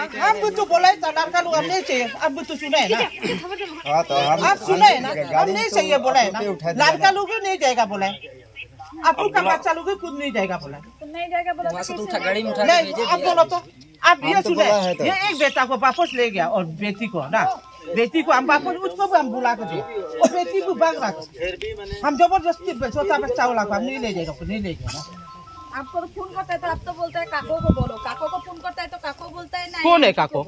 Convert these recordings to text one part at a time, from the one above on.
हम भी तो बोला था लड़का लोग हम नहीं चाहिए अब भी तो सुने ना आप सुने ना हम नहीं चाहिए बोला है ना लड़का लोग भी नहीं जाएगा बोला आपको का बच्चा लोग भी खुद नहीं जाएगा बोला नहीं जाएगा बोला वहाँ से तो उठा गाड़ी में उठा के नहीं भेजे आप बोलो तो आप ये सुने ये एक बेटा को वापस ले गया और बेटी को ना बेटी को हम वापस उसको भी हम बुला के दिए और बेटी को भाग रखा हम जबरदस्ती छोटा बच्चा वाला को हम नहीं ले जाएगा नहीं ले गया ना आपको तो फोन करता है तो आप तो बोलता है काको को बोलो काको को फोन करता है तो काको बोलता है नहीं कौन है काको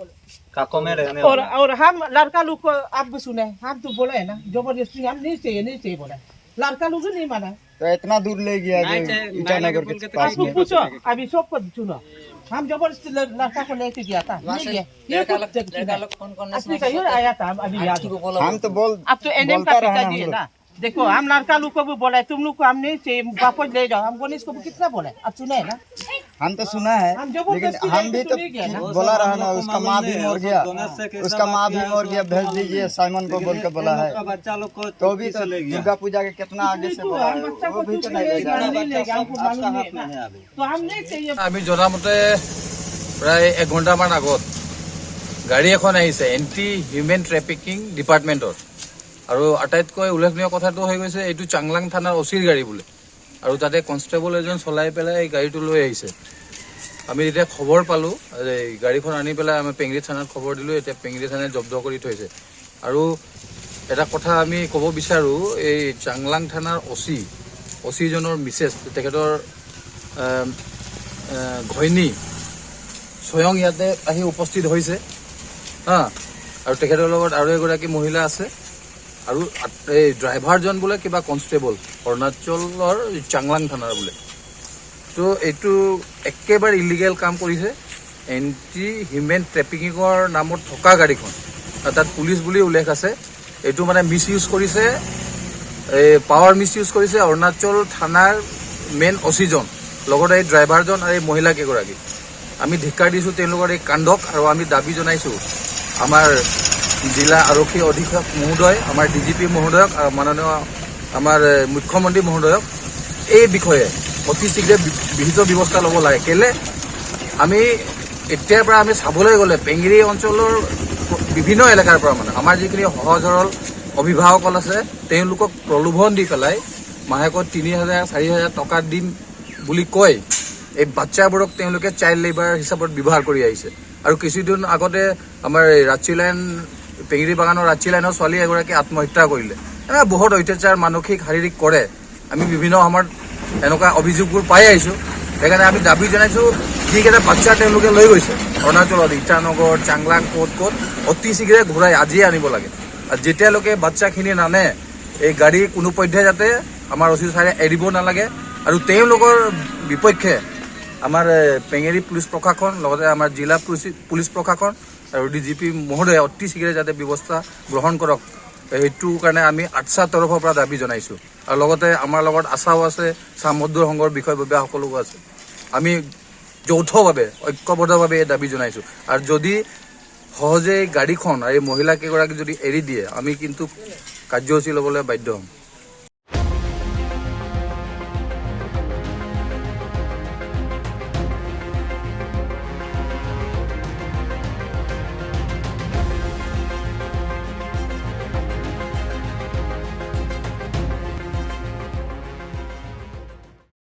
काको में रहने और हम लड़का लोग को आप भी सुने हम तो बोले है ना जबरदस्ती हम नहीं चाहिए बोले लड़का लोग नहीं माना तो इतना दूर ले गया ईटानगर के पास आपको पूछो अभी सबको सुनो हम जबरदस्ती लड़का को लेके गया था वहाँ नहीं से गया लड़का लोग फोन करने आपने कहीं आया था अभी याद को बोला हम तो बोल अब तो एनएम का पिताजी है ना देखो हम लड़का लोग को भी बोला है तुम लोग को हम नहीं चाहिए वापस ले जाओ हम गणेश को भी कितना बोला है अब सुने है ना हम तो सुना है हम लेकिन जबरदस्ती हम भी तो नहीं गया ना बोला रहा ना उसका माँ भी मर गया उसका माँ भी मर गया भेज दीजिए साइमन को बोल के बोला है बच्चा लोग को तो भी तो दुर्गा पूजा के कितना आगे से बोला है बच्चा वो को भी तो कुछ नहीं ले जा रहा नहीं ले गया हमको मालूम नहीं है ना तो हम नहीं चाहिए আমি জনামতে প্ৰায় 1 ঘণ্টামান আগত গাড়ী এখন আহিছে এন্টি হিউমেন ট্ৰেফিকিং ডিপাৰ্টমেণ্টৰ আৰু আটাইতকৈ উল্লেখনীয় কথাটো হৈ গৈছে এইটো চাংলাং থানাৰ অচিৰ গাড়ী বোলে আৰু তাতে কনষ্টেবল এজন চলাই পেলাই এই গাড়ীটো লৈ আহিছে আমি যেতিয়া খবৰ পালোঁ এই গাড়ীখন আনি পেলাই আমি পেংৰি থানাত খবৰ দিলোঁ এতিয়া পেংৰি থানাই জব্দ কৰি থৈছে আৰু এটা কথা আমি ক'ব বিচাৰোঁ এই চাংলাং থানাৰ অচিজনৰ মিছেছ তেখেতৰ ঘৈণী স্বয়ং ইয়াতে আহি উপস্থিত হৈছে হা আৰু তেখেতৰ লগত আৰু এগৰাকী মহিলা আছে আৰু এই ড্ৰাইভাৰজন বোলে কিবা কনষ্টেবল অৰুণাচলৰ চাংলাং থানাৰ বোলে তো এইটো একেবাৰে ইলিগেল কাম কৰিছে এণ্টি হিউমেন ট্ৰেফিকিঙৰ নামত থকা গাড়ীখন আৰু তাত পুলিচ বুলি উল্লেখ আছে এইটো মানে মিছ ইউজ কৰিছে এই পাৱাৰ মিছ ইউজ কৰিছে অৰুণাচল থানাৰ মেইন অচিজন লগতে এই ড্ৰাইভাৰজন আৰু এই মহিলাকেইগৰাকী আমি ধিক্কাৰ দিছোঁ তেওঁলোকৰ এই কাণ্ডক আৰু আমি দাবী জনাইছোঁ আমাৰ জিলা আৰক্ষী অধীক্ষক মহোদয় আমাৰ ডিজিপি মহোদয়ক আৰু মাননীয় আমাৰ মুখ্যমন্ত্ৰী মহোদয়ক এই বিষয়ে অতি শীঘ্ৰে বিহিত ব্যৱস্থা ল'ব লাগে কেলে আমি এতিয়াৰ পৰা আমি চাবলৈ গ'লে পেংগিৰি অঞ্চলৰ বিভিন্ন এলেকাৰ পৰা মানে আমাৰ যিখিনি সহজ সৰল অভিভাৱকসকল আছে তেওঁলোকক প্ৰলোভন দি পেলাই মাহেকত 3,000 4,000 টকা দিম বুলি কয় এই বাচ্চাবোৰক তেওঁলোকে চাইল্ড লেবাৰ হিচাপত ব্যৱহাৰ কৰি আহিছে আৰু কিছুদিন আগতে আমাৰ ৰাচি লাইন পেংগিৰি বাগানৰ ৰাচি লাইনৰ ছোৱালী এগৰাকী আত্মহত্যা কৰিলে এনেকুৱা বহুত অত্যাচাৰ মানসিক শাৰীৰিক কৰে আমি বিভিন্ন সময়ত এনেকুৱা অভিযোগবোৰ পাই আহিছোঁ সেইকাৰণে আমি দাবী জনাইছোঁ যিকেইটা বাচ্চা তেওঁলোকে লৈ গৈছে অৰুণাচলত ইটানগৰ চাংলাং ক'ত অতি শীঘ্ৰে ঘূৰাই আজিয়ে আনিব লাগে আৰু যেতিয়ালৈকে বাচ্চাখিনি নানে এই গাড়ী কোনো পধ্যে যাতে আমাৰ অচিত ছাৰে এৰিব নালাগে আৰু তেওঁলোকৰ বিপক্ষে আমাৰ পেঙেৰি পুলিচ প্ৰশাসন লগতে আমাৰ জিলা পুলিচ প্ৰশাসন আৰু ডিজিপি মহোদয়ে অতি শীঘ্ৰে যাতে ব্যৱস্থা গ্ৰহণ কৰক সেইটো কাৰণে আমি আটছা তৰফৰ পৰা দাবী জনাইছোঁ আৰু লগতে আমাৰ লগত আশাও আছে চামদ্দুৰ সংঘৰ বিষয়ববীয়াসকলো আছে আমি যৌথভাৱে ঐক্যবদ্ধভাৱে এই দাবী জনাইছোঁ আৰু যদি সহজে গাড়ীখন আৰু এই মহিলাকেইগৰাকী যদি এৰি দিয়ে আমি কিন্তু কাৰ্যসূচী ল'বলৈ বাধ্য হ'ম